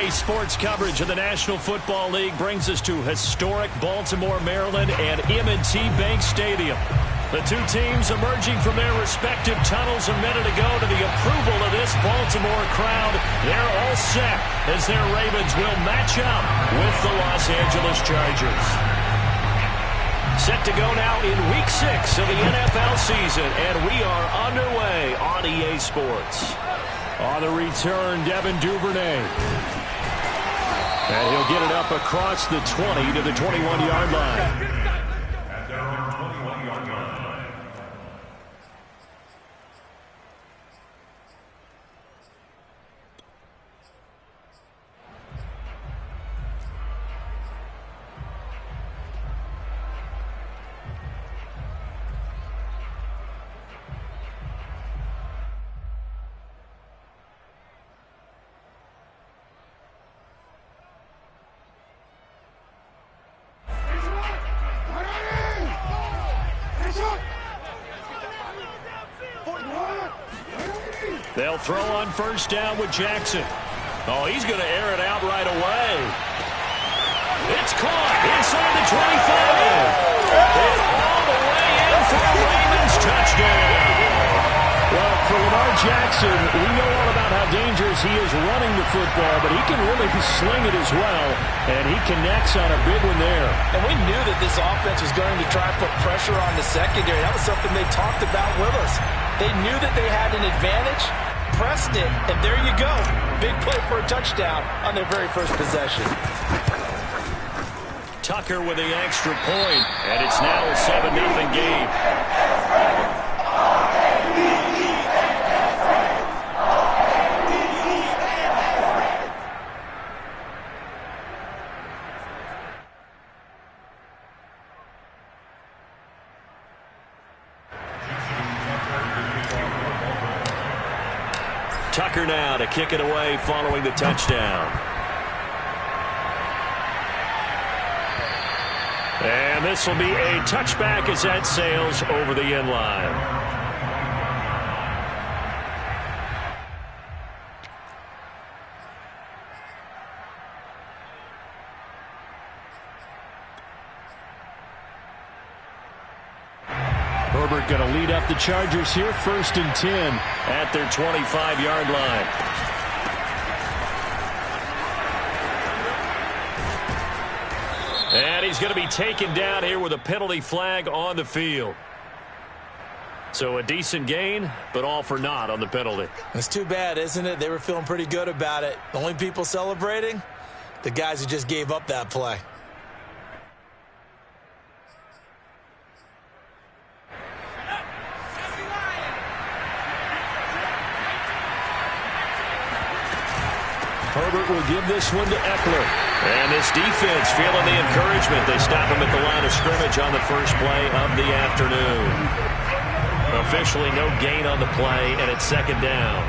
EA Sports coverage of the National Football League brings us to historic Baltimore, Maryland, and M&T Bank Stadium. The two teams emerging from their respective tunnels a minute ago to the approval of this Baltimore crowd. They're all set as their Ravens will match up with the Los Angeles Chargers. Set to go now in Week 6 of the NFL season, and we are underway on EA Sports. On the return, Devin Duvernay. And he'll get it up across the 20 to the 21-yard line. They'll throw on first down with Jackson. Oh, he's going to air it out right away. It's caught inside the 25. And all the way in for a Ravens touchdown. Well, for Lamar Jackson, we know all about how dangerous he is running the football, but he can really sling it as well, and he connects on a big one there. And we knew that this offense was going to try to put pressure on the secondary. That was something they talked about with us. They knew that they had an advantage, pressed it, and there you go. Big play for a touchdown on their very first possession. Tucker with the extra point, and it's now a 7-0 game. Tucker now to kick it away following the touchdown. And this will be a touchback as that sails over the end line. Herbert going to lead up the Chargers here, 1st and 10 at their 25-yard line. And he's going to be taken down here with a penalty flag on the field. So a decent gain, but all for naught on the penalty. It's too bad, isn't it? They were feeling pretty good about it. The only people celebrating, the guys who just gave up that play. Herbert will give this one to Eckler. And this defense feeling the encouragement. They stop him at the line of scrimmage on the first play of the afternoon. Officially no gain on the play, and it's 2nd down.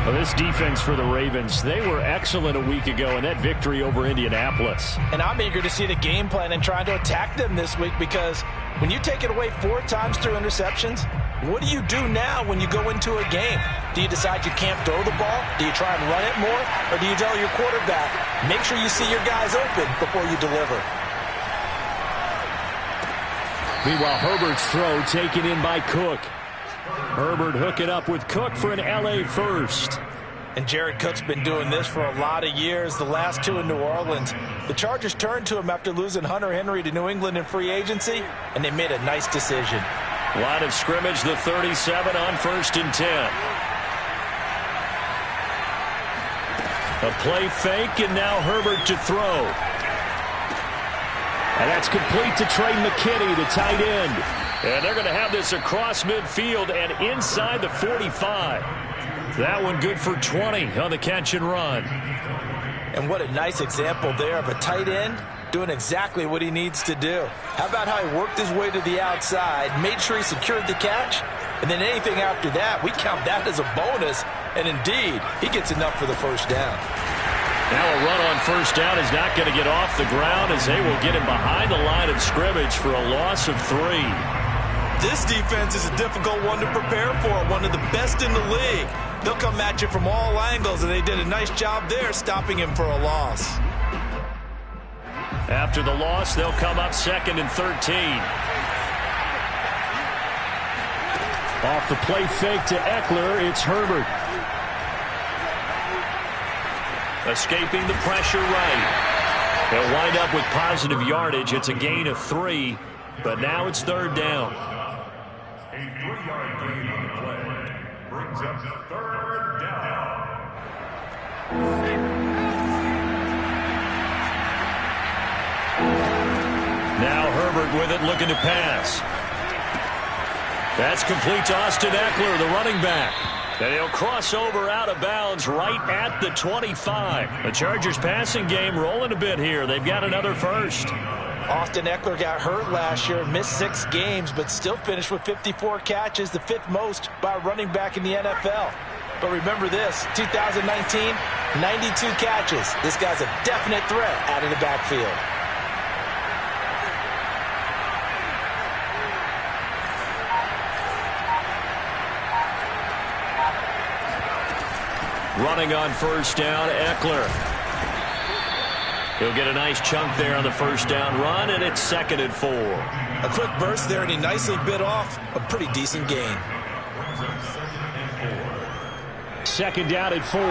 Well, this defense for the Ravens, they were excellent a week ago in that victory over Indianapolis. And I'm eager to see the game plan and trying to attack them this week, because when you take it away 4 times through interceptions, what do you do now when you go into a game? Do you decide you can't throw the ball? Do you try and run it more? Or do you tell your quarterback, make sure you see your guys open before you deliver? Meanwhile, Herbert's throw taken in by Cook. Herbert hooking up with Cook for an LA first. And Jared Cook's been doing this for a lot of years, the last 2 in New Orleans. The Chargers turned to him after losing Hunter Henry to New England in free agency, and they made a nice decision. Line of scrimmage, the 37 on 1st and 10. A play fake, and now Herbert to throw. And that's complete to Trey McKinney, the tight end. And they're going to have this across midfield and inside the 45. That one good for 20 on the catch and run. And what a nice example there of a tight end doing exactly what he needs to do. How about how he worked his way to the outside, made sure he secured the catch, and then anything after that, we count that as a bonus. And indeed, he gets enough for the first down. Now a run on first down is not going to get off the ground, as they will get him behind the line of scrimmage for a loss of 3. This defense is a difficult one to prepare for, one of the best in the league. They'll come at you from all angles, and they did a nice job there stopping him for a loss. After the loss, they'll come up 2nd and 13. Off the play fake to Eckler, it's Herbert. Escaping the pressure right. They'll wind up with positive yardage. It's a gain of 3, but now it's 3rd down. A 3-yard gain on the play brings up 3rd down. Now Herbert with it, looking to pass. That's complete to Austin Eckler, the running back. And he'll cross over out of bounds right at the 25. The Chargers passing game rolling a bit here. They've got another first. Austin Eckler got hurt last year, missed 6 games, but still finished with 54 catches, the 5th most by a running back in the NFL. But remember this, 2019, 92 catches. This guy's a definite threat out of the backfield. Running on first down, Eckler. He'll get a nice chunk there on the first down run, and it's 2nd and 4. A quick burst there, and he nicely bit off a pretty decent gain. 2nd down and 4.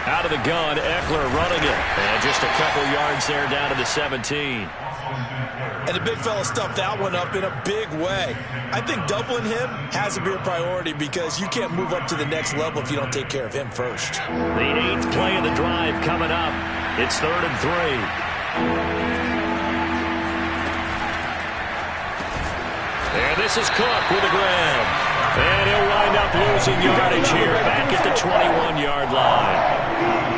Out of the gun, Eckler running it. And just a couple yards there down to the 17. And the big fella stuffed that one up in a big way. I think doubling him has to be a priority because you can't move up to the next level if you don't take care of him first. The 8th play of the drive coming up. It's 3rd and 3. And this is Cook with a grab. And he'll wind up losing yardage here back at the 21-yard line.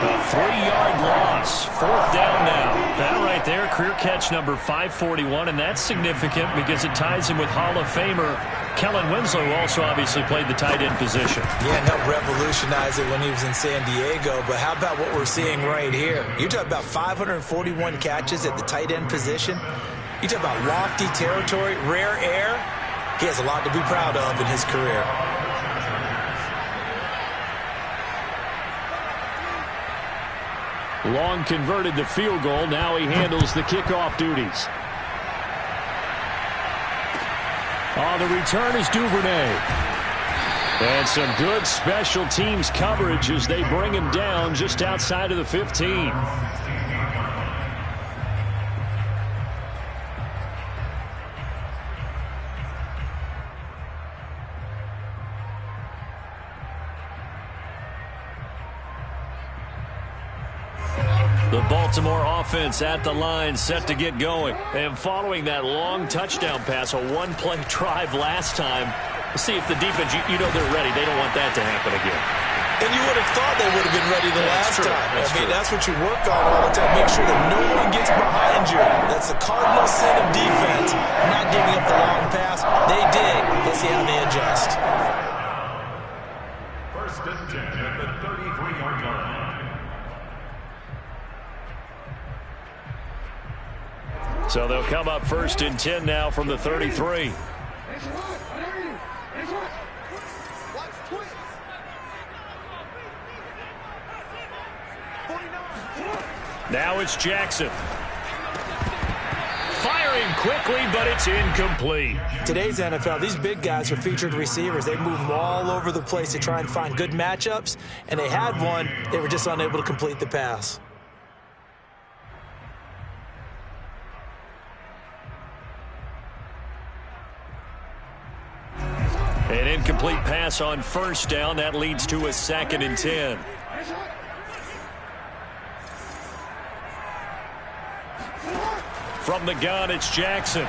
A 3-yard loss. 4th down now. That right there, career catch number 541, and that's significant because it ties him with Hall of Famer Kellen Winslow, who also obviously played the tight end position. Yeah, and helped revolutionize it when he was in San Diego. But how about what we're seeing right here? You're talking about 541 catches at the tight end position. You talk about lofty territory, rare air. He has a lot to be proud of in his career. Long converted the field goal. Now he handles the kickoff duties. The return is Duvernay. And some good special teams coverage as they bring him down just outside of the 15. The Baltimore offense at the line, set to get going. And following that long touchdown pass, a one-play drive last time, see if the defense, you know they're ready. They don't want that to happen again. And you would have thought they would have been ready the last time. That's what you work on all the time. Make sure that no one gets behind you. That's the cardinal sin of defense, not giving up the long pass. They did. Let's see how they adjust. 1st and 10 at the 33-yard line. So they'll come up 1st and 10 now from the 33. Now it's Jackson. Firing quickly, but it's incomplete. Today's NFL, these big guys are featured receivers. They move them all over the place to try and find good matchups, and they had one. They were just unable to complete the pass. An incomplete pass on 1st down. That leads to a 2nd and 10. From the gun, it's Jackson.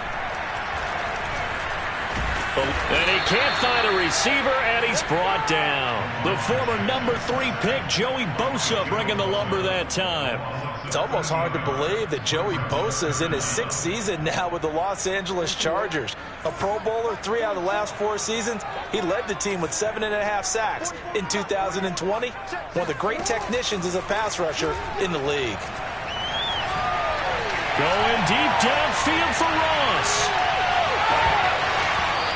And he can't find a receiver, and he's brought down. The former number 3 pick, Joey Bosa, bringing the lumber that time. It's almost hard to believe that Joey Bosa is in his 6th season now with the Los Angeles Chargers. A Pro Bowler 3 out of the last 4 seasons. He led the team with 7.5 sacks in 2020. One of the great technicians as a pass rusher in the league. Going deep downfield for Ross.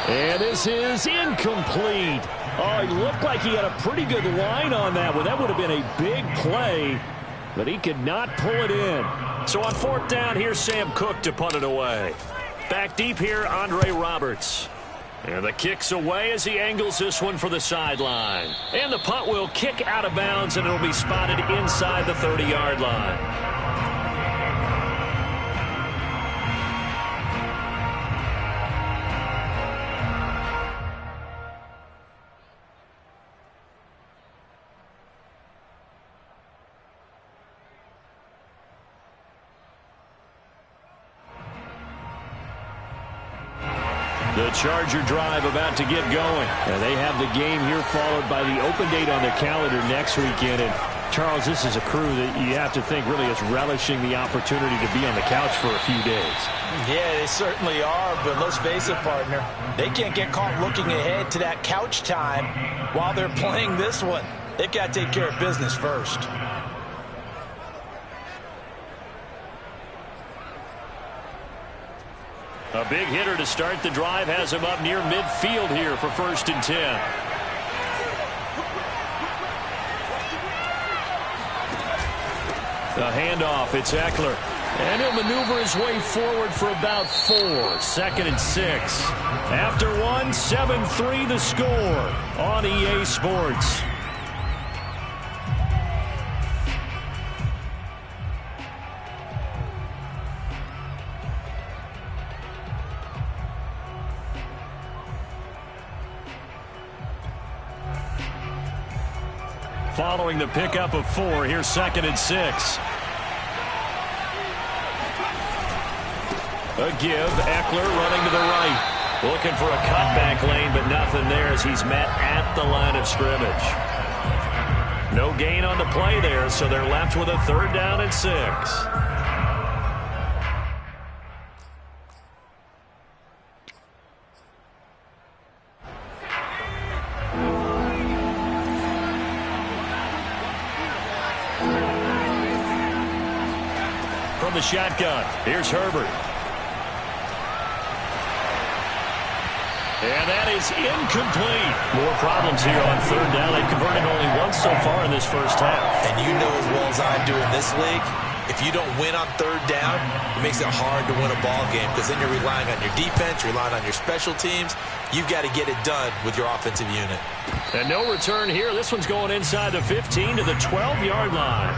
And this is incomplete. Oh, it looked like he had a pretty good line on that one. That would have been a big play, but he could not pull it in. So on 4th down, here's Sam Cook to punt it away. Back deep here, Andre Roberts. And the kick's away as he angles this one for the sideline. And the punt will kick out of bounds, and it'll be spotted inside the 30-yard line. The Charger drive about to get going. And they have the game here followed by the open date on the calendar next weekend. And Charles, this is a crew that you have to think really is relishing the opportunity to be on the couch for a few days. Yeah, they certainly are, but let's face it, partner. They can't get caught looking ahead to that couch time while they're playing this one. They've got to take care of business first. A big hitter to start the drive has him up near midfield here for 1st and 10. The handoff, it's Eckler. And he'll maneuver his way forward for about 4. 2nd and 6. After 1, 7-3 the score on EA Sports. Following the pickup of 4, here's 2nd and 6. A give, Eckler running to the right. Looking for a cutback lane, but nothing there as he's met at the line of scrimmage. No gain on the play there, so they're left with a 3rd down and 6. From the shotgun, here's Herbert. And that is incomplete. More problems here on 3rd down. They've converted only once so far in this first half. And you know as well as I do in this league, if you don't win on 3rd down, it makes it hard to win a ball game because then you're relying on your defense, you're relying on your special teams. You've got to get it done with your offensive unit. And no return here. This one's going inside the 15 to the 12-yard line.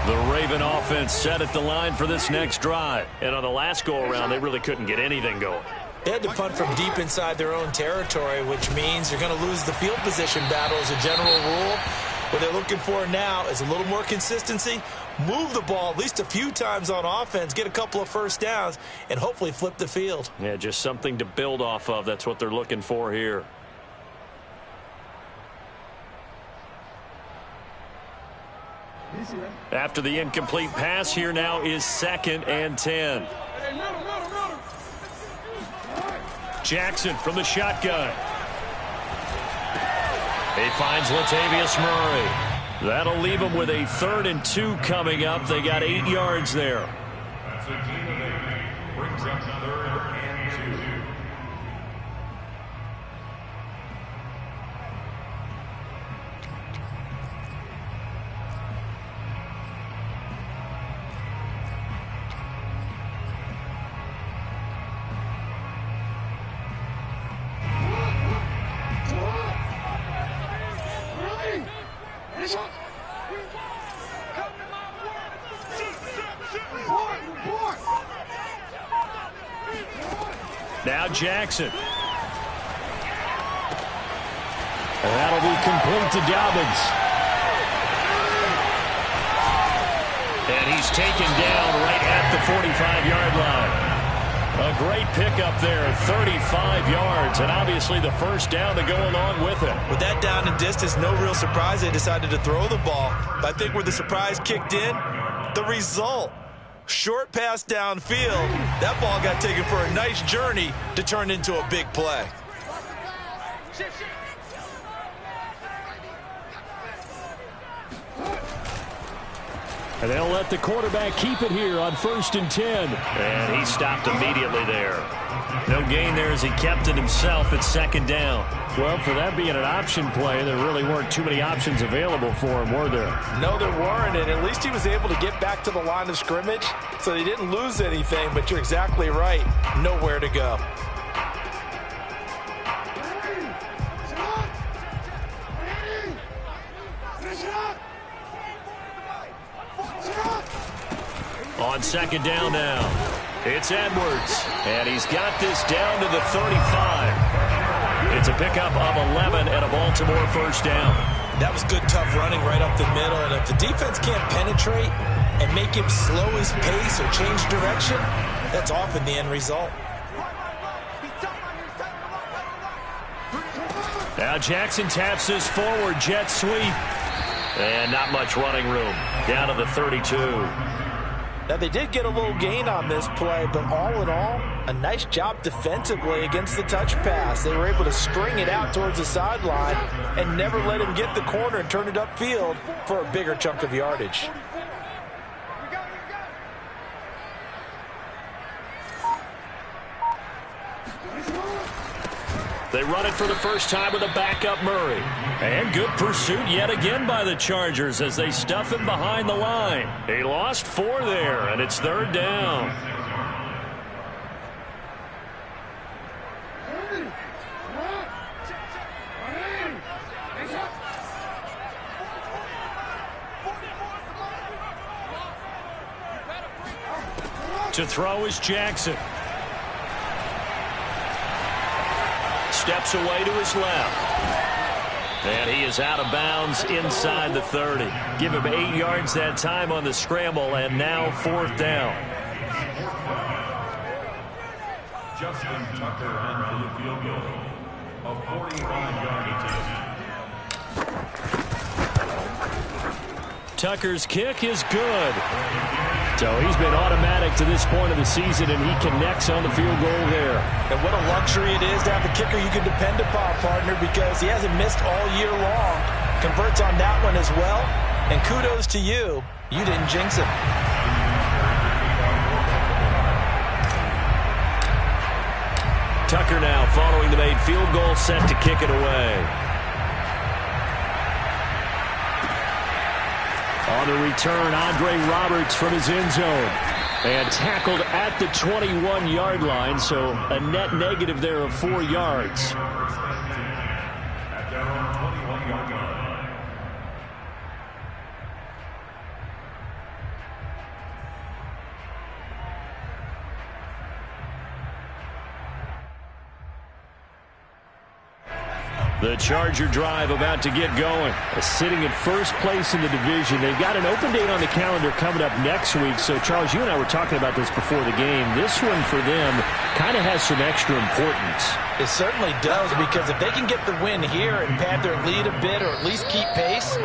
The Raven offense set at the line for this next drive. And on the last go-around, they really couldn't get anything going. They had to punt from deep inside their own territory, which means you're going to lose the field position battle as a general rule. What they're looking for now is a little more consistency, move the ball at least a few times on offense, get a couple of 1st downs, and hopefully flip the field. Yeah, just something to build off of. That's what they're looking for here. After the incomplete pass, here now is 2nd and 10. Jackson from the shotgun. He finds Latavius Murray. That'll leave him with a 3rd and 2 coming up. They got 8 yards there. That's a gain of 8. Brings up 3rd and 2. Now Jackson. And that'll be complete to Dobbins. And he's taken down right at the 45-yard line. A great pickup there, 35 yards, and obviously the first down to go along with it. With that down and distance, no real surprise they decided to throw the ball. But I think where the surprise kicked in, the result. Short pass downfield. That ball got taken for a nice journey to turn into a big play. And they'll let the quarterback keep it here on 1st and 10. And he stopped immediately there. No gain there as he kept it himself at 2nd down. Well, for that being an option play, there really weren't too many options available for him, were there? No, there weren't, and at least he was able to get back to the line of scrimmage, so they didn't lose anything, but you're exactly right. Nowhere to go. On 2nd down now, it's Edwards, and he's got this down to the 35. It's a pickup of 11 and a Baltimore first down. That was good, tough running right up the middle, and if the defense can't penetrate and make him slow his pace or change direction, that's often the end result. Now Jackson taps this forward jet sweep, and not much running room. Down to the 32. Now, they did get a little gain on this play, but all in all, a nice job defensively against the touch pass. They were able to string it out towards the sideline and never let him get the corner and turn it upfield for a bigger chunk of yardage. They run it for the first time with a backup Murray. And good pursuit yet again by the Chargers as they stuff him behind the line. He lost 4 there, and it's 3rd down. To throw is Jackson. Steps away to his left. And he is out of bounds inside the 30. Give him 8 yards that time on the scramble, and now 4th down. Justin Tucker in for the field goal of 45-yard attempt. Tucker's kick is good. So he's been automatic to this point of the season, and he connects on the field goal there. And what a luxury it is to have a kicker you can depend upon, partner, because he hasn't missed all year long. Converts on that one as well. And kudos to you. You didn't jinx it. Tucker now following the made field goal, set to kick it away. On the return, Andre Roberts from his end zone. And tackled at the 21-yard line, so a net negative there of 4 yards. At their own 21-yard line. The Charger drive about to get going. Sitting at first place in the division. They've got an open date on the calendar coming up next week. So, Charles, you and I were talking about this before the game. This one for them kind of has some extra importance. It certainly does, because if they can get the win here and pad their lead a bit or at least keep pace,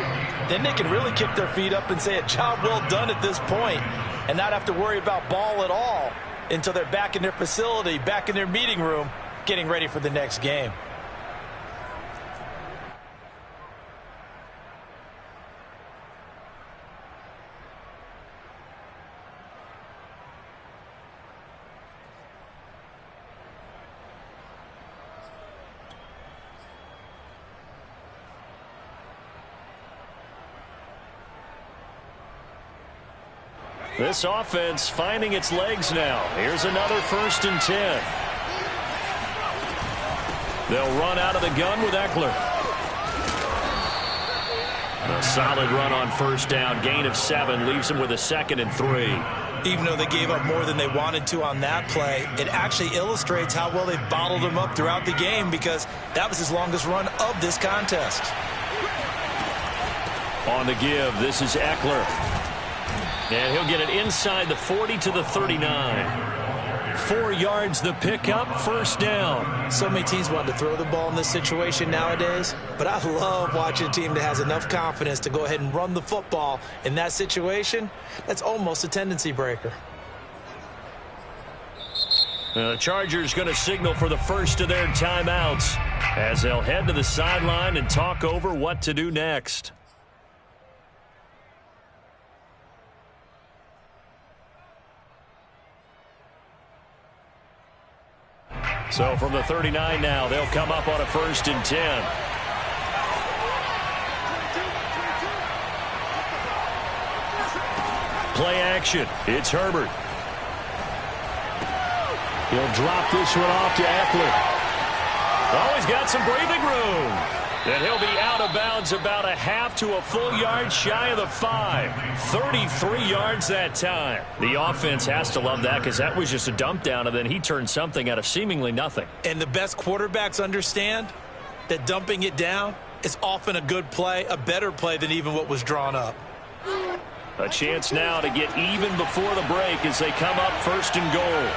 then they can really kick their feet up and say a job well done at this point and not have to worry about ball at all until they're back in their facility, back in their meeting room, getting ready for the next game. This offense finding its legs now. Here's another 1st and 10. They'll run out of the gun with Eckler. A solid run on 1st down. Gain of 7 leaves them with a 2nd and 3. Even though they gave up more than they wanted to on that play, it actually illustrates how well they've bottled him up throughout the game, because that was his longest run of this contest. On the give, this is Eckler. And he'll get it inside the 40 to the 39. 4 yards the pickup, first down. So many teams want to throw the ball in this situation nowadays, but I love watching a team that has enough confidence to go ahead and run the football in that situation. That's almost a tendency breaker. The Chargers going to signal for the first of their timeouts as they'll head to the sideline and talk over what to do next. So from the 39 now, they'll come up on a 1st and 10. Play action. It's Herbert. He'll drop this one off to Eckler. Oh, he's got some breathing room. And he'll be out of bounds about a half to a full yard shy of the 5. 33 yards that time. The offense has to love that because that was just a dump down, and then he turned something out of seemingly nothing. And the best quarterbacks understand that dumping it down is often a good play, a better play than even what was drawn up. A chance now to get even before the break as they come up 1st and goal.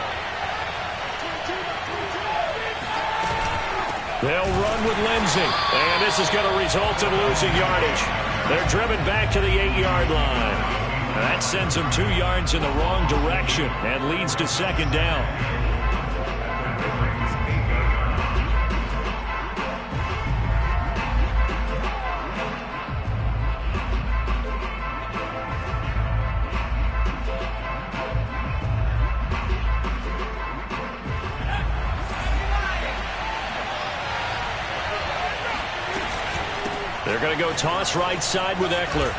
They'll run with Lindsey, and this is going to result in losing yardage. They're driven back to the 8-yard line. That sends them 2 yards in the wrong direction and leads to 2nd down. They're going to go toss right side with Eckler.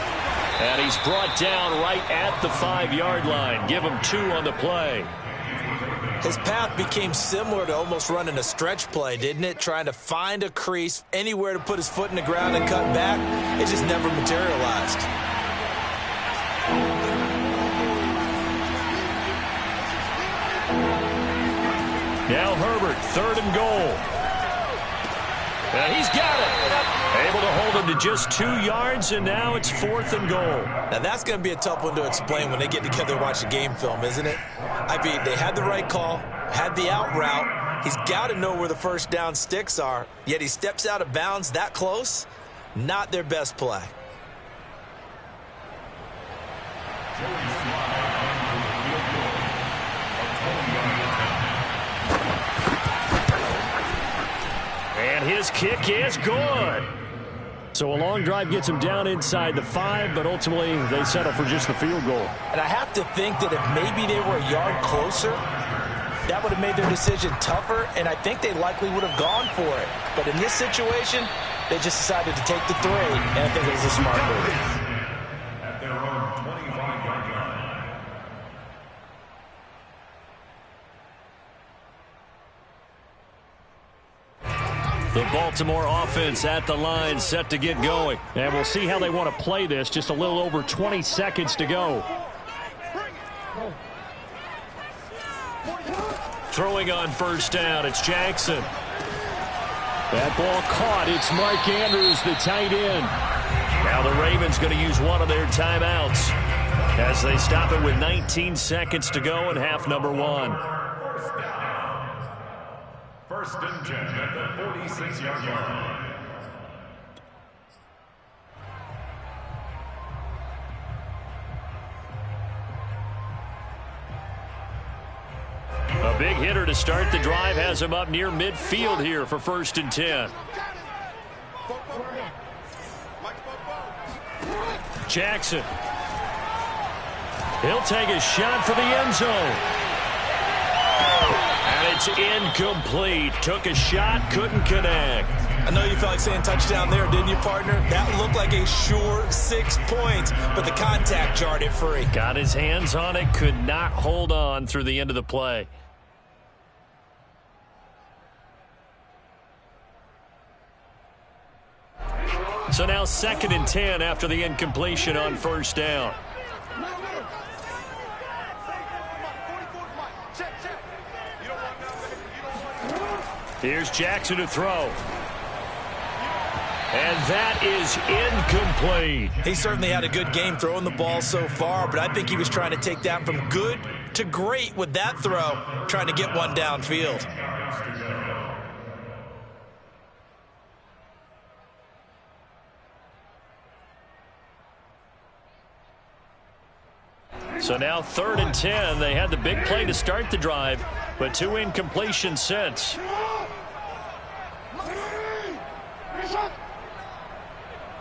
And he's brought down right at the 5-yard line. Give him 2 on the play. His path became similar to almost running a stretch play, didn't it? Trying to find a crease, anywhere to put his foot in the ground and cut back. It just never materialized. Now Herbert, 3rd and goal. And he's got it. Able to hold him to just 2 yards, and now it's 4th and goal. Now that's going to be a tough one to explain when they get together and watch a game film, isn't it? I mean, they had the right call, had the out route. He's got to know where the first down sticks are, yet he steps out of bounds that close. Not their best play. And his kick is good. So a long drive gets him down inside the 5, but ultimately they settle for just the field goal. And I have to think that if maybe they were a yard closer, that would have made their decision tougher, and I think they likely would have gone for it. But in this situation, they just decided to take the 3, and I think it was a smart move. At their own 25-yard line. The Baltimore offense at the line, set to get going. And we'll see how they want to play this. Just a little over 20 seconds to go. Throwing on 1st down, it's Jackson. That ball caught. It's Mark Andrews, the tight end. Now the Ravens going to use one of their timeouts as they stop it with 19 seconds to go in half number 1. 1st and 10 at the 46-yard line. A big hitter to start the drive has him up near midfield here for 1st and 10. Jackson. He'll take a shot for the end zone. And it's incomplete. Took a shot, couldn't connect. I know you felt like saying touchdown there, didn't you, partner? That looked like a sure 6 points, but the contact jarred it free. Got his hands on it, could not hold on through the end of the play. So now 2nd and 10 after the incompletion on 1st down. Here's Jackson to throw. And that is incomplete. He certainly had a good game throwing the ball so far, but I think he was trying to take that from good to great with that throw, trying to get one downfield. So now 3rd and 10. They had the big play to start the drive, but 2 incompletions since.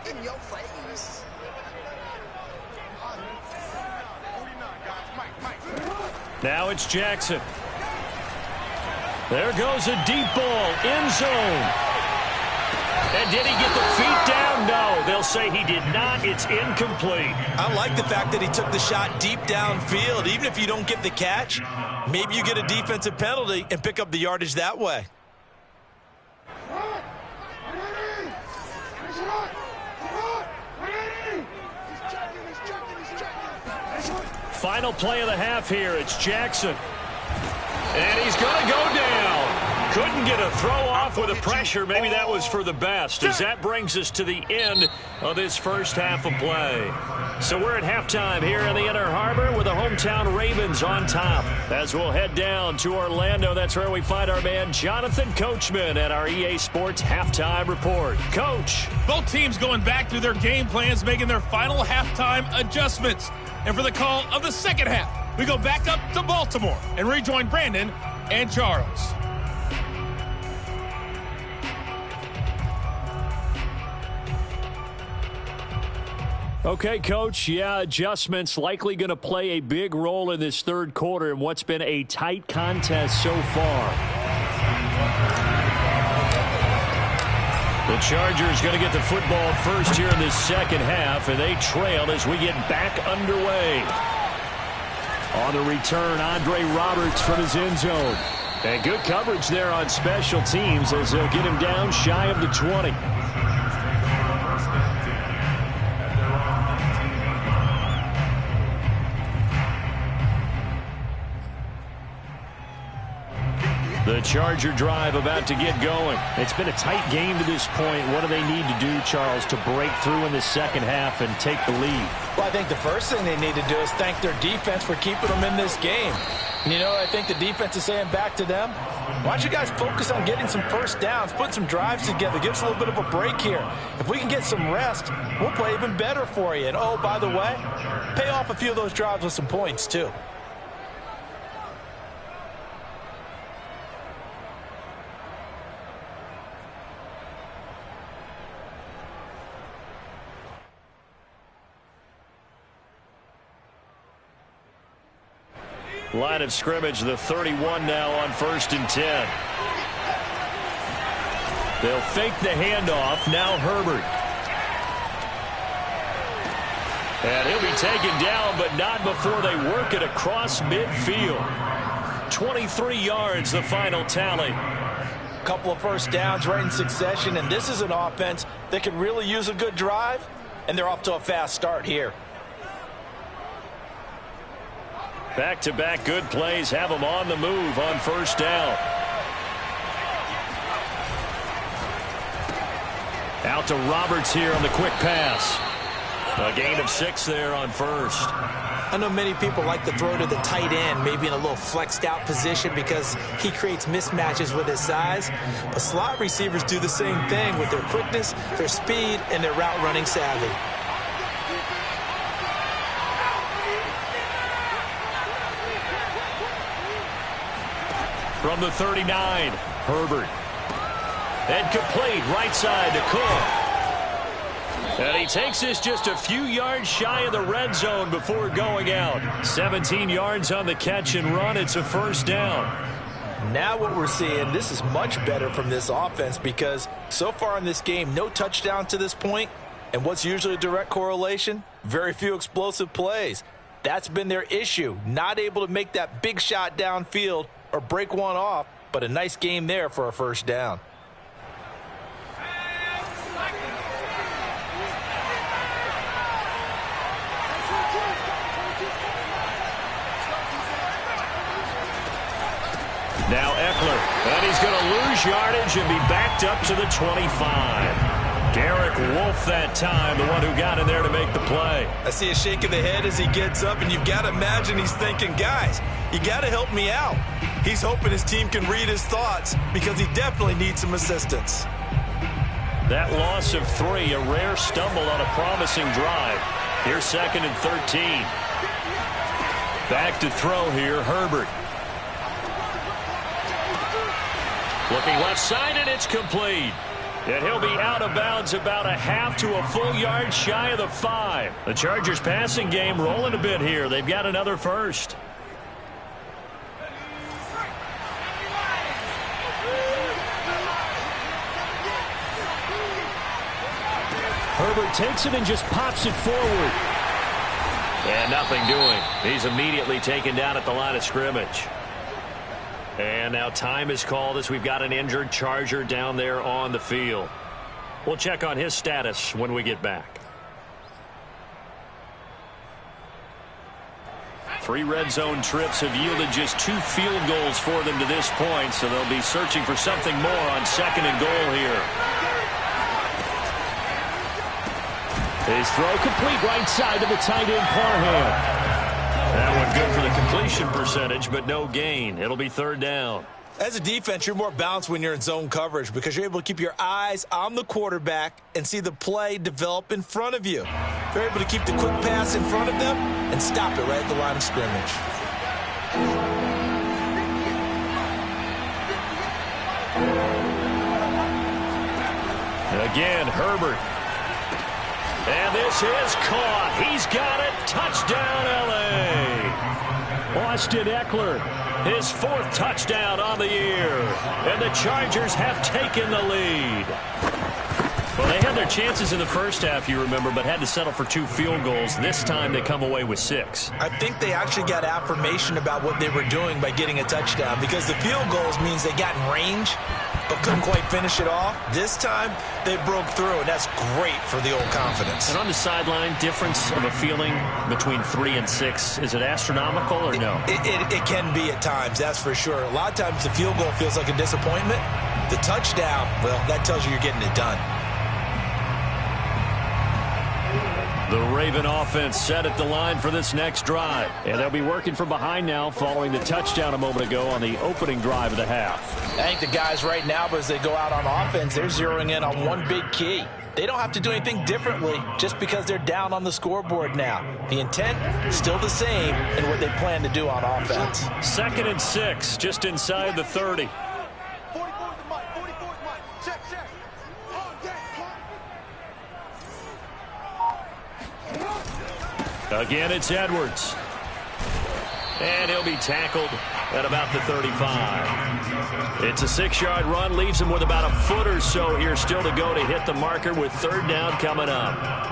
In your face. Now it's Jackson. There goes a deep ball, end zone. And did he get the feet down? No, they'll say he did not. It's incomplete. I like the fact that he took the shot deep downfield. Even if you don't get the catch, maybe you get a defensive penalty and pick up the yardage that way. Final play of the half here. It's Jackson. And he's going to go down. Couldn't get a throw off with the pressure. Maybe that was for the best, as that brings us to the end of this first half of play. So we're at halftime here in the Inner Harbor with the hometown Ravens on top. As we'll head down to Orlando, that's where we find our man Jonathan Coachman at our EA Sports Halftime Report. Coach. Both teams going back through their game plans, making their final halftime adjustments. And for the call of the second half, we go back up to Baltimore and rejoin Brandon and Charles. Okay, Coach, yeah, adjustments likely going to play a big role in this third quarter in what's been a tight contest so far. The Chargers going to get the football first here in this second half, and they trail as we get back underway. On the return, Andre Roberts from his end zone. And good coverage there on special teams as they'll get him down shy of the 20. The Charger drive about to get going. It's been a tight game to this point. What do they need to do, Charles, to break through in the second half and take the lead? Well, I think the first thing they need to do is thank their defense for keeping them in this game. You know, I think the defense is saying back to them, why don't you guys focus on getting some first downs, put some drives together, give us a little bit of a break here. If we can get some rest, we'll play even better for you. And, oh, by the way, pay off a few of those drives with some points, too. Line of scrimmage, the 31 now on 1st and 10. They'll fake the handoff. Now Herbert. And he'll be taken down, but not before they work it across midfield. 23 yards, the final tally. Couple of first downs right in succession, and this is an offense that could really use a good drive, and they're off to a fast start here. Back-to-back good plays have them on the move on first down. Out to Roberts here on the quick pass. A gain of 6 there on first. I know many people like to throw to the tight end, maybe in a little flexed out position because he creates mismatches with his size. But slot receivers do the same thing with their quickness, their speed, and their route running savvy. From the 39, Herbert. And complete, right side to Cook. And he takes this just a few yards shy of the red zone before going out. 17 yards on the catch and run. It's a first down. Now what we're seeing, this is much better from this offense because so far in this game, no touchdown to this point. And what's usually a direct correlation? Very few explosive plays. That's been their issue. Not able to make that big shot downfield or break one off, but a nice game there for a first down. Now Eckler, and he's going to lose yardage and be backed up to the 25. Derek Wolfe that time, the one who got in there to make the play. I see a shake of the head as he gets up, and you've got to imagine he's thinking, guys, you got to help me out. He's hoping his team can read his thoughts because he definitely needs some assistance. That loss of 3, a rare stumble on a promising drive. Here's 2nd and 13. Back to throw here, Herbert. Looking left side, and it's complete. And he'll be out of bounds about a half to a full yard shy of the 5. The Chargers passing game rolling a bit here. They've got another first. Herbert takes it and just pops it forward. And nothing doing. He's immediately taken down at the line of scrimmage. And now time is called as we've got an injured Charger down there on the field. We'll check on his status when we get back. 3 red zone trips have yielded just 2 field goals for them to this point, so they'll be searching for something more on 2nd and goal here. His throw complete right side to the tight end Parham. That one good for the completion percentage, but no gain. It'll be 3rd down. As a defense, you're more balanced when you're in zone coverage because you're able to keep your eyes on the quarterback and see the play develop in front of you. You're able to keep the quick pass in front of them and stop it right at the line of scrimmage. Again, Herbert. And this is caught. He's got it. Touchdown, L.A. Austin Eckler, his 4th touchdown on the year. And the Chargers have taken the lead. Well, they had their chances in the first half, you remember, but had to settle for 2 field goals. This time they come away with 6. I think they actually got affirmation about what they were doing by getting a touchdown because the field goals means they got in range but couldn't quite finish it off. This time, they broke through, and that's great for the old confidence. And on the sideline, difference of a feeling between 3 and 6, is it astronomical or no? It can be at times, that's for sure. A lot of times the field goal feels like a disappointment. The touchdown, well, that tells you you're getting it done. The Raven offense set at the line for this next drive. And they'll be working from behind now following the touchdown a moment ago on the opening drive of the half. I think the guys right now, but as they go out on offense, they're zeroing in on one big key. They don't have to do anything differently just because they're down on the scoreboard now. The intent is still the same in what they plan to do on offense. 2nd and 6, just inside the 30. Again, it's Edwards. And he'll be tackled at about the 35. It's a 6-yard run, leaves him with about a foot or so here still to go to hit the marker with 3rd down coming up.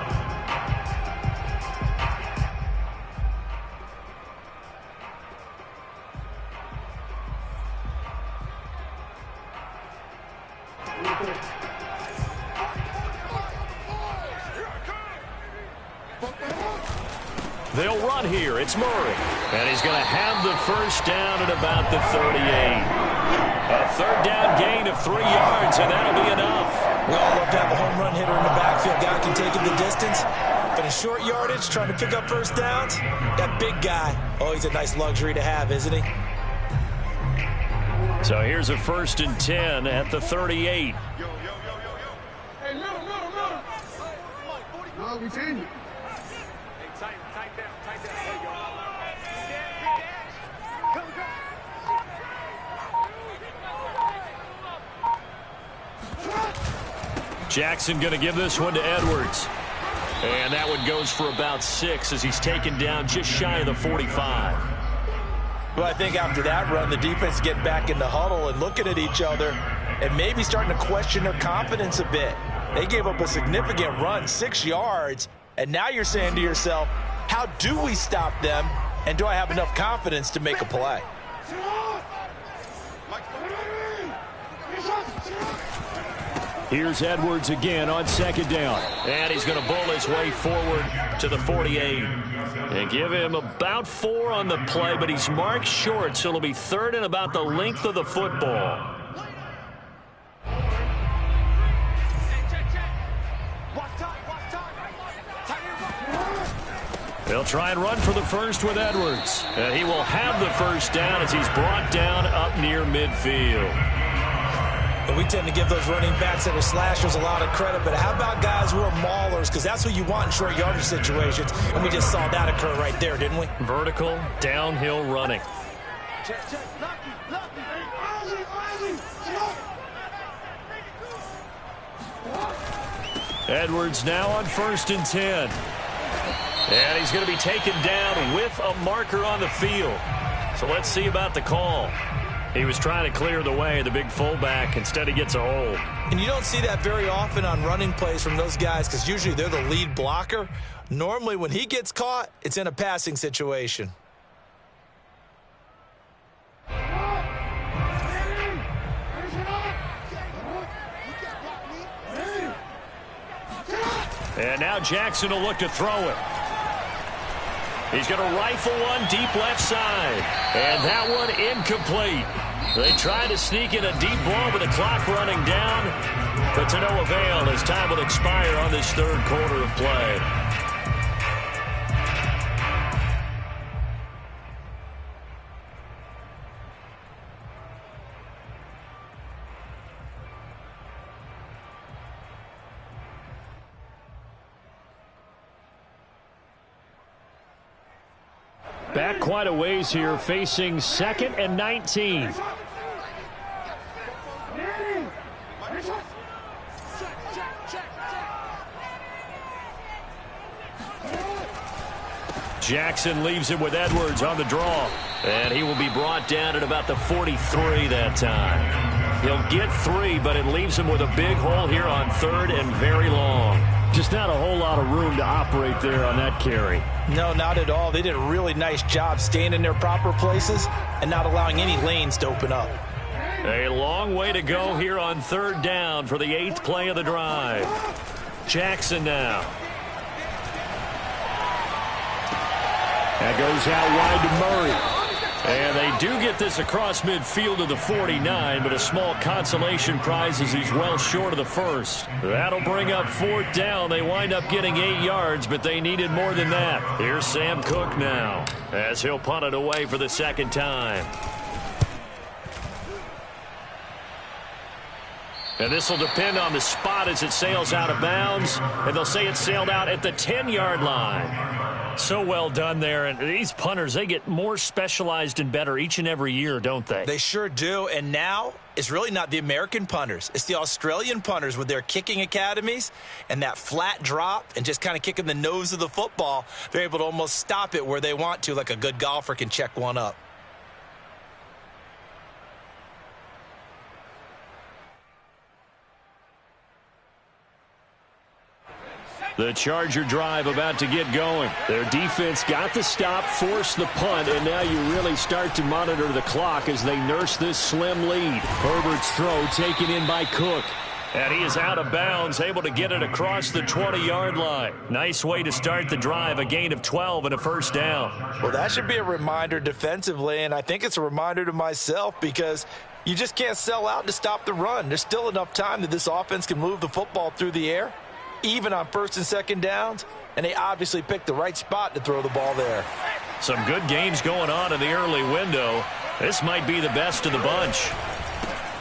They'll run here. It's Murray. And he's going to have the 1st down at about the 38. A 3rd down gain of 3 yards, and that'll be enough. We all love to have a home run hitter in the backfield. Guy can take it the distance. But in short yardage, trying to pick up 1st downs, that big guy, always a nice luxury to have, isn't he? So here's a 1st and 10 at the 38. Hey, little. No, we seen you. Tight down. There you go. Jackson going to give this one to Edwards. And that one goes for about 6 as he's taken down just shy of the 45. Well, I think after that run, the defense get back in the huddle and looking at each other and maybe starting to question their confidence a bit. They gave up a significant run, 6 yards, and now you're saying to yourself, how do we stop them, and do I have enough confidence to make a play? Here's Edwards again on 2nd down. And he's going to bull his way forward to the 48. And give him about 4 on the play, but he's marked short, so it'll be 3rd and about the length of the football. They'll try and run for the first with Edwards. And he will have the first down as he's brought down up near midfield. And we tend to give those running backs that are slashers a lot of credit, but how about guys who are maulers? Because that's who you want in short yardage situations. And we just saw that occur right there, didn't we? Vertical, downhill running. Edwards now on 1st and 10. And he's going to be taken down with a marker on the field. So let's see about the call. He was trying to clear the way, the big fullback. Instead, he gets a hold. And you don't see that very often on running plays from those guys because usually they're the lead blocker. Normally, when he gets caught, it's in a passing situation. And now Jackson will look to throw it. He's going to rifle one deep left side. And that one incomplete. They try to sneak in a deep ball with the clock running down. But to no avail as time will expire on this third quarter of play. Back quite a ways here, facing 2nd and 19. Jackson leaves it with Edwards on the draw. And he will be brought down at about the 43 that time. He'll get 3, but it leaves him with a big hole here on 3rd and very long. Just not a whole lot of room to operate there on that carry. No, not at all. They did a really nice job staying in their proper places and not allowing any lanes to open up. A long way to go here on 3rd down for the 8th play of the drive. Jackson now. That goes out wide to Murray. And they do get this across midfield to the 49, but a small consolation prize as he's well short of the first. That'll bring up 4th down. They wind up getting 8 yards, but they needed more than that. Here's Sam Cook now as he'll punt it away for the 2nd time. And this will depend on the spot as it sails out of bounds. And they'll say it sailed out at the 10-yard line. So well done there. And these punters, they get more specialized and better each and every year, don't they? They sure do. And now it's really not the American punters. It's the Australian punters with their kicking academies and that flat drop and just kind of kicking the nose of the football. They're able to almost stop it where they want to, like a good golfer can check one up. The Charger drive about to get going. Their defense got the stop, forced the punt, and now you really start to monitor the clock as they nurse this slim lead. Herbert's throw taken in by Cook. And he is out of bounds, able to get it across the 20-yard line. Nice way to start the drive, a gain of 12 and a 1st down. Well, that should be a reminder defensively, and I think it's a reminder to myself because you just can't sell out to stop the run. There's still enough time that this offense can move the football through the air, even on 1st and 2nd downs, and they obviously picked the right spot to throw the ball there. Some good games going on in the early window. This might be the best of the bunch.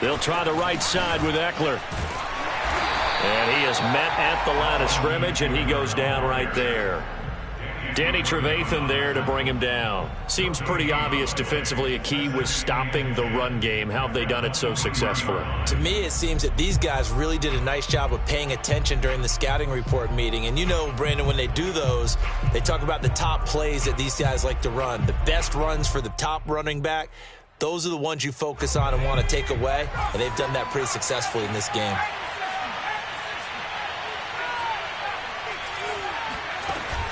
They'll try the right side with Eckler. And he is met at the line of scrimmage, and he goes down right there. Danny Trevathan there to bring him down. Seems pretty obvious defensively a key was stopping the run game. How have they done it so successfully? To me, it seems that these guys really did a nice job of paying attention during the scouting report meeting. And you know, Brandon, when they do those, they talk about the top plays that these guys like to run. The best runs for the top running back, those are the ones you focus on and want to take away. And they've done that pretty successfully in this game.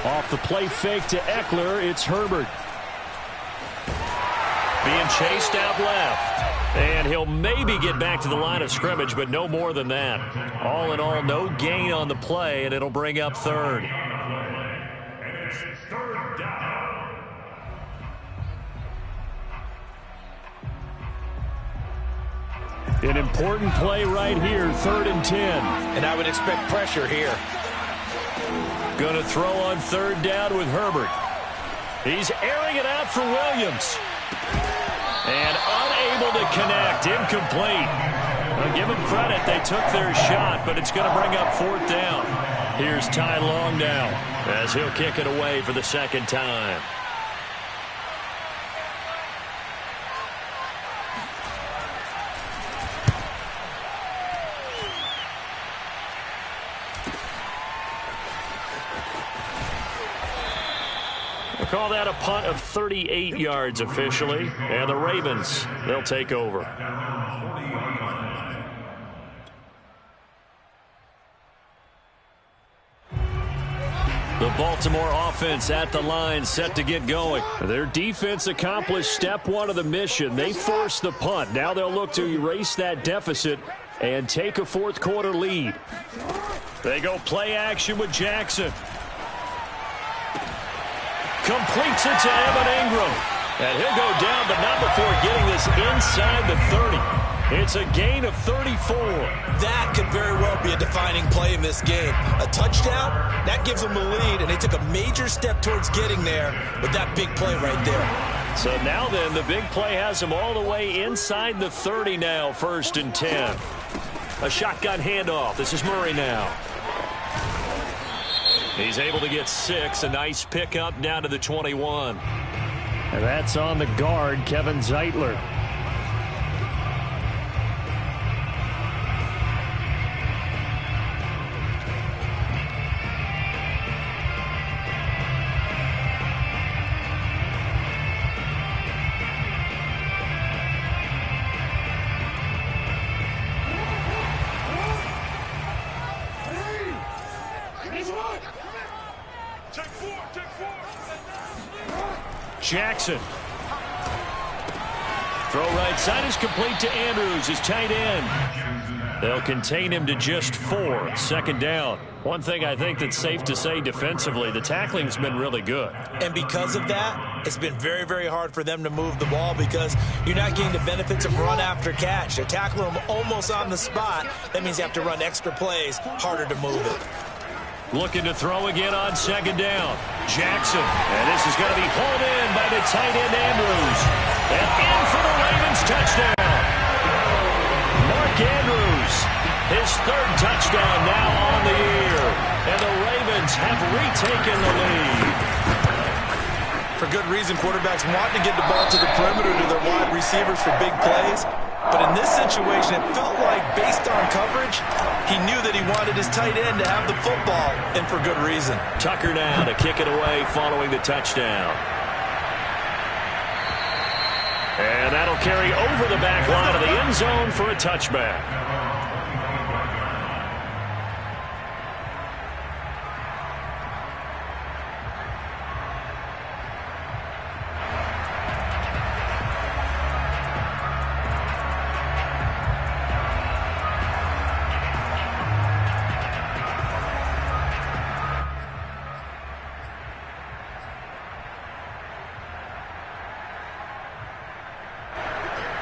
Off the play fake to Eckler, it's Herbert. Being chased out left. And he'll maybe get back to the line of scrimmage, but no more than that. All in all, no gain on the play, and it'll bring up 3rd. And it's 3rd down. An important play right here, 3rd and 10. And I would expect pressure here. Going to throw on 3rd down with Herbert. He's airing it out for Williams. And unable to connect. Incomplete. I'll give them credit. They took their shot, but it's going to bring up 4th down. Here's Ty Long now as he'll kick it away for the second time. We'll call that a punt of 38 yards officially. And the Ravens, they'll take over. The Baltimore offense at the line, set to get going. Their defense accomplished step 1 of the mission. They forced the punt. Now they'll look to erase that deficit and take a 4th quarter lead. They go play action with Jackson. Completes it to Evan Ingram. And he'll go down, but not before getting this inside the 30. It's a gain of 34. That could very well be a defining play in this game. A touchdown, that gives them the lead, and they took a major step towards getting there with that big play right there. So now then, the big play has them all the way inside the 30 now, 1st and 10. A shotgun handoff. This is Murray now. He's able to get 6. A nice pickup down to the 21. And that's on the guard, Kevin Zeitler. Jackson. Throw right side is complete to Andrews, his tight end. They'll contain him to just 4. 2nd down. One thing I think that's safe to say defensively, the tackling's been really good. And because of that, it's been very, very hard for them to move the ball because you're not getting the benefits of run after catch. They're tackling them almost on the spot. That means you have to run extra plays, harder to move it. Looking to throw again on 2nd down. Jackson. And this is going to be pulled in by the tight end Andrews. And in for the Ravens touchdown. Mark Andrews. His 3rd touchdown now on the year. And the Ravens have retaken the lead. For good reason, quarterbacks want to get the ball to the perimeter to their wide receivers for big plays. But in this situation, it felt like based on coverage, he knew that he wanted his tight end to have the football, and for good reason. Tucker now to kick it away following the touchdown. And that'll carry over the back line of the end zone for a touchback.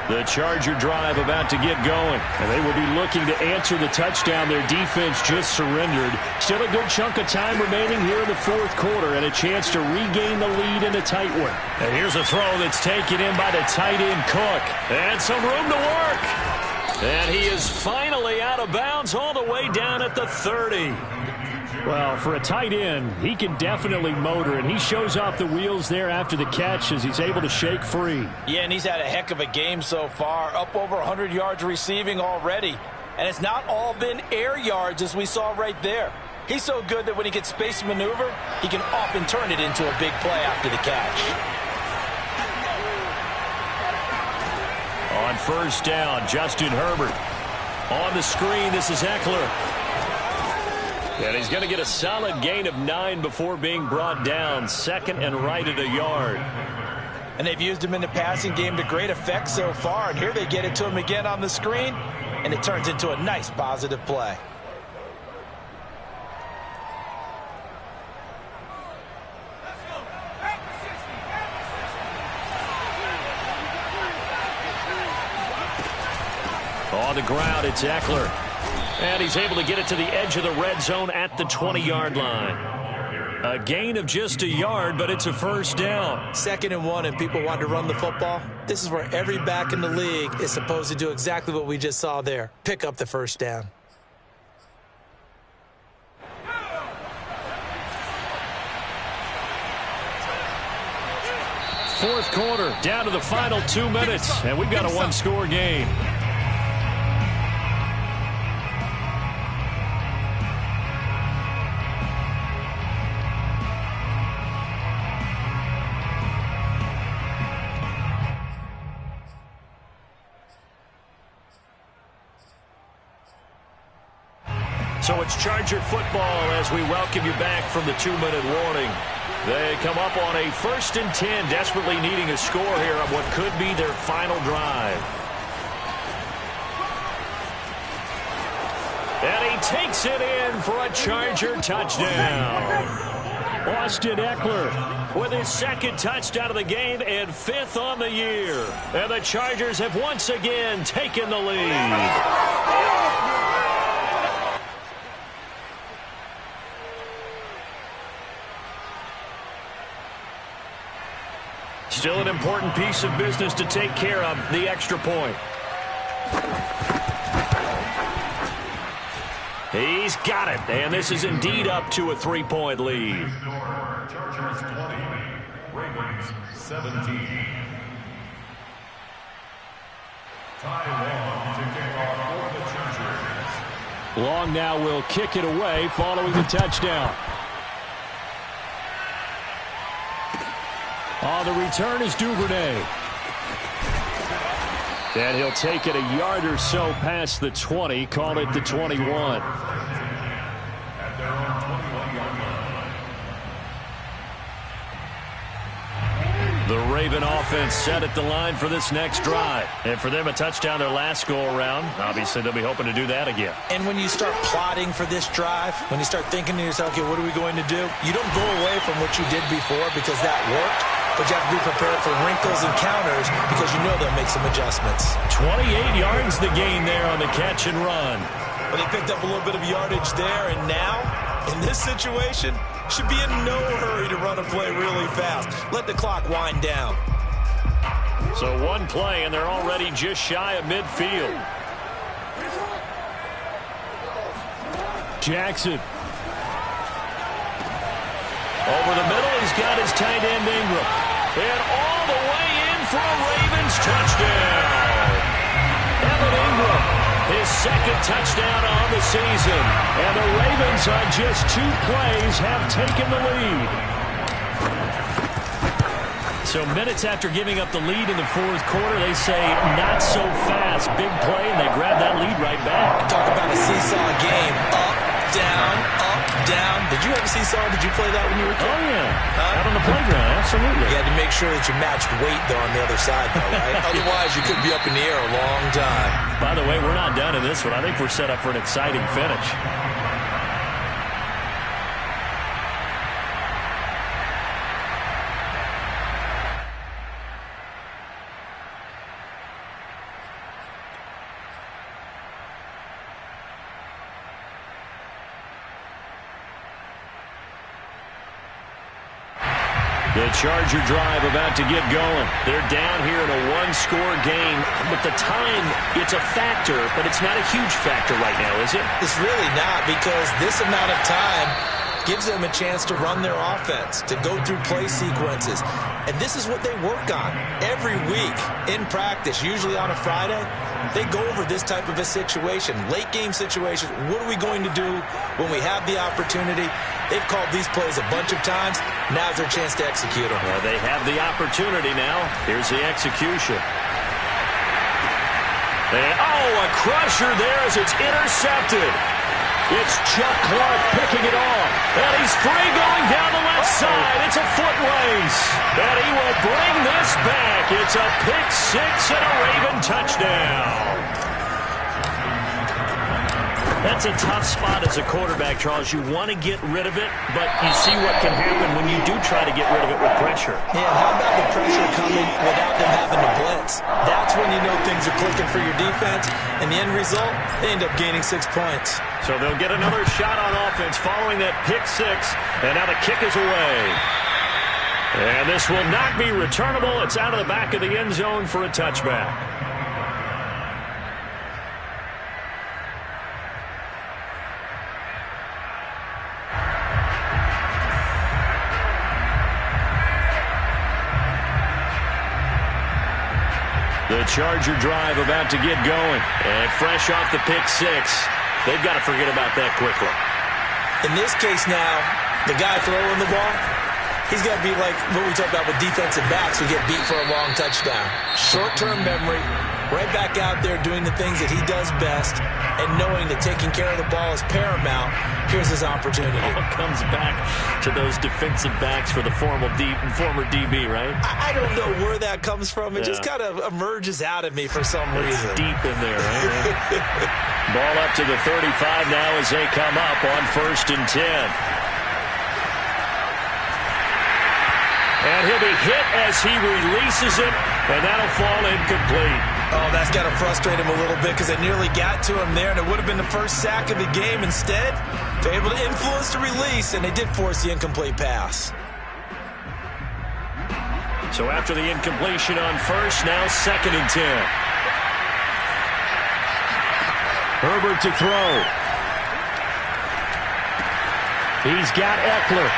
The Charger drive about to get going. And they will be looking to answer the touchdown. Their defense just surrendered. Still a good chunk of time remaining here in the 4th quarter and a chance to regain the lead in a tight one. And here's a throw that's taken in by the tight end Cook. And some room to work. And he is finally out of bounds all the way down at the 30. Well, for a tight end, he can definitely motor, and he shows off the wheels there after the catch as he's able to shake free. Yeah, and he's had a heck of a game so far, up over 100 yards receiving already. And it's not all been air yards as we saw right there. He's so good that when he gets space to maneuver, he can often turn it into a big play after the catch. On 1st down, Justin Herbert. On the screen, this is Eckler. And he's going to get a solid gain of 9 before being brought down. 2nd and right at a yard. And they've used him in the passing game to great effect so far. And here they get it to him again on the screen. And it turns into a nice positive play. On the ground, it's Eckler. And he's able to get it to the edge of the red zone at the 20-yard line. A gain of just a yard, but it's a first down. 2nd and 1, and people want to run the football. This is where every back in the league is supposed to do exactly what we just saw there. Pick up the first down. Fourth quarter, down to the final 2 minutes, and we've got a one-score game. So it's Charger football as we welcome you back from the 2-minute warning. They come up on a 1st and 10, desperately needing a score here on what could be their final drive. And he takes it in for a Charger touchdown. Austin Eckler with his 2nd touchdown of the game and 5th on the year. And the Chargers have once again taken the lead. Still an important piece of business to take care of, the extra point. He's got it, and this is indeed up to a 3-point lead. Chargers 20, Ravens 17. Taiwan to kick off for the Chargers. Long now will kick it away following the touchdown. On the return is Duvernay. And he'll take it a yard or so past the 20, call it the 21. At their own 21-yard line. The Raven offense set at the line for this next drive. And for them, a touchdown their last go-around. Obviously, they'll be hoping to do that again. And when you start plotting for this drive, when you start thinking to yourself, okay, what are we going to do? You don't go away from what you did before because that worked. But you have to be prepared for wrinkles and counters because you know they'll make some adjustments. 28 yards the gain there on the catch and run. Well, they picked up a little bit of yardage there, and now, in this situation, should be in no hurry to run a play really fast. Let the clock wind down. So one play, and they're already just shy of midfield. Jackson. Over the middle, he's got his tight end Ingram. And all the way in for a Ravens touchdown. Evan Ingram, his 2nd touchdown on the season. And the Ravens on just 2 plays have taken the lead. So minutes after giving up the lead in the 4th quarter, they say not so fast. Big play, and they grab that lead right back. Talk about a seesaw game. Up, down, up, down. Did you ever seesaw? Did you play that when you were a kid? Oh, yeah. Out on the playground, absolutely. You had to make sure that you matched weight, though, on the other side, though, right? Otherwise, you could be up in the air a long time. By the way, we're not done in this one. I think we're set up for an exciting finish. The Charger drive about to get going. They're down here in a one-score game. But the time, it's a factor, but it's not a huge factor right now, is it? It's really not, because this amount of time gives them a chance to run their offense, to go through play sequences. And this is what they work on every week in practice, usually on a Friday. They go over this type of a situation, late game situation. What are we going to do when we have the opportunity? They've called these plays a bunch of times. Now's their chance to execute them. Well, they have the opportunity now. Here's the execution. A crusher there as it's intercepted. It's Chuck Clark picking it off. And he's free going down the left side. It's a foot race. And he will bring this back. It's a pick six and a Raven touchdown. That's a tough spot as a quarterback, Charles. You want to get rid of it, but you see what can happen when you do try to get rid of it with pressure. Yeah, how about the pressure coming without them having to blitz? That's That's when you know things are clicking for your defense. And the end result, they end up gaining 6 points. So they'll get another shot on offense following that pick six. And now the kick is away. And this will not be returnable. It's out of the back of the end zone for a touchback. The Charger drive about to get going. And fresh off the pick six, they've got to forget about that quickly. In this case now, the guy throwing the ball, he's got to be like what we talk about with defensive backs who get beat for a long touchdown. Short-term memory, right back out there doing the things that he does best, and knowing that taking care of the ball is paramount. Here's his opportunity. All comes back to those defensive backs for the former DB, right? I don't know where that comes from. It just kind of emerges out of me for some reason. It's deep in there, right? Ball up to the 35 now as they come up on 1st and 10. And he'll be hit as he releases it, and that'll fall incomplete. Oh, that's got to frustrate him a little bit because they nearly got to him there, and it would have been the first sack of the game. Instead, they're able to influence the release, and they did force the incomplete pass. So after the incompletion on first, now 2nd and 10. Herbert to throw. He's got Eckler.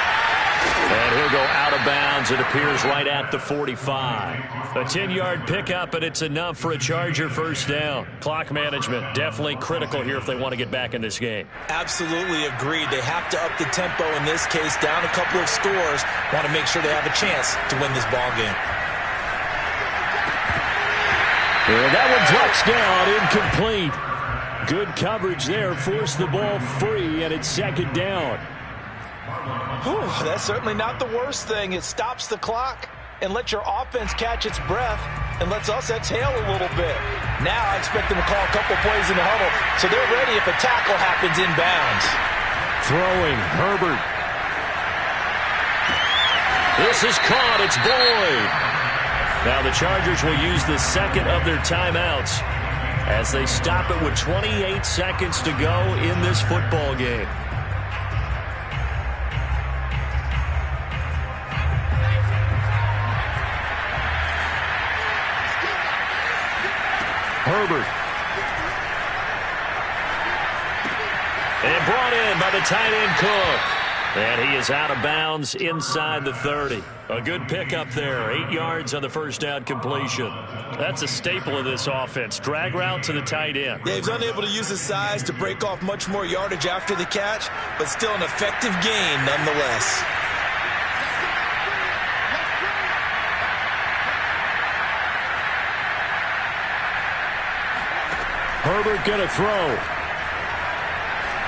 And he'll go out of bounds. It appears right at the 45. A 10-yard pickup, and it's enough for a Charger first down. Clock management definitely critical here if they want to get back in this game. Absolutely agreed. They have to up the tempo in this case, down a couple of scores. Want to make sure they have a chance to win this ball game. And that one drops down, incomplete. Good coverage there, forced the ball free, and it's 2nd down. Whew, that's certainly not the worst thing. It stops the clock and lets your offense catch its breath and lets us exhale a little bit. Now I expect them to call a couple plays in the huddle so they're ready if a tackle happens inbounds. Throwing, Herbert. This is caught. It's Boyd. Now the Chargers will use the second of their timeouts as they stop it with 28 seconds to go in this football game. Herbert. And brought in by the tight end Cook. And he is out of bounds inside the 30. A good pickup there. 8 yards on the first down completion. That's a staple of this offense. Drag route to the tight end. Yeah, he's unable to use his size to break off much more yardage after the catch, but still an effective gain nonetheless. Herbert going to throw.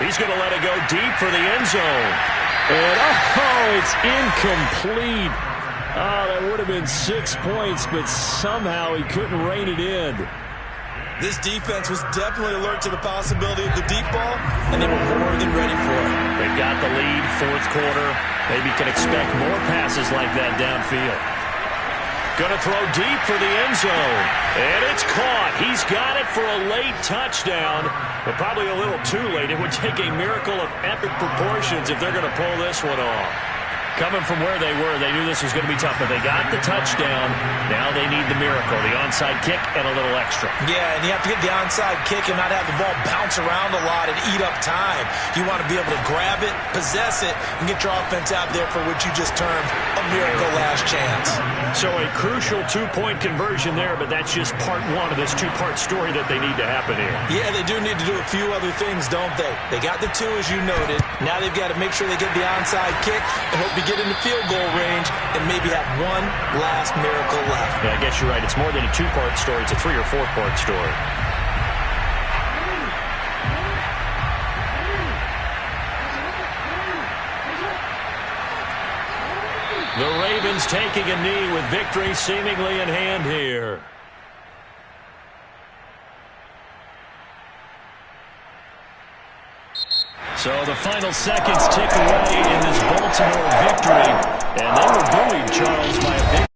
He's going to let it go deep for the end zone. And, it's incomplete. Oh, that would have been 6 points, but somehow he couldn't rein it in. This defense was definitely alert to the possibility of the deep ball, and they were more than ready for it. They've got the lead, 4th quarter. Maybe can expect more passes like that downfield. Going to throw deep for the end zone. And it's caught. He's got it for a late touchdown, but probably a little too late. It would take a miracle of epic proportions if they're going to pull this one off. Coming from where they were, they knew this was going to be tough, but they got the touchdown. Now they need the miracle, the onside kick and a little extra. Yeah, and you have to get the onside kick and not have the ball bounce around a lot and eat up time. You want to be able to grab it, possess it, and get your offense out there for what you just termed a miracle last chance. So a crucial 2-point conversion there, but that's just part one of this 2-part story that they need to happen here. Yeah, they do need to do a few other things, don't they? They got the 2, as you noted. Now they've got to make sure they get the onside kick and hope to get into field goal range and maybe have one last miracle left. Yeah, I guess you're right. It's more than a 2-part story. It's a 3- or 4-part story. The Ravens taking a knee with victory seemingly in hand here. So the final seconds tick away in this Baltimore victory. And they were buoyed, Charles, by a big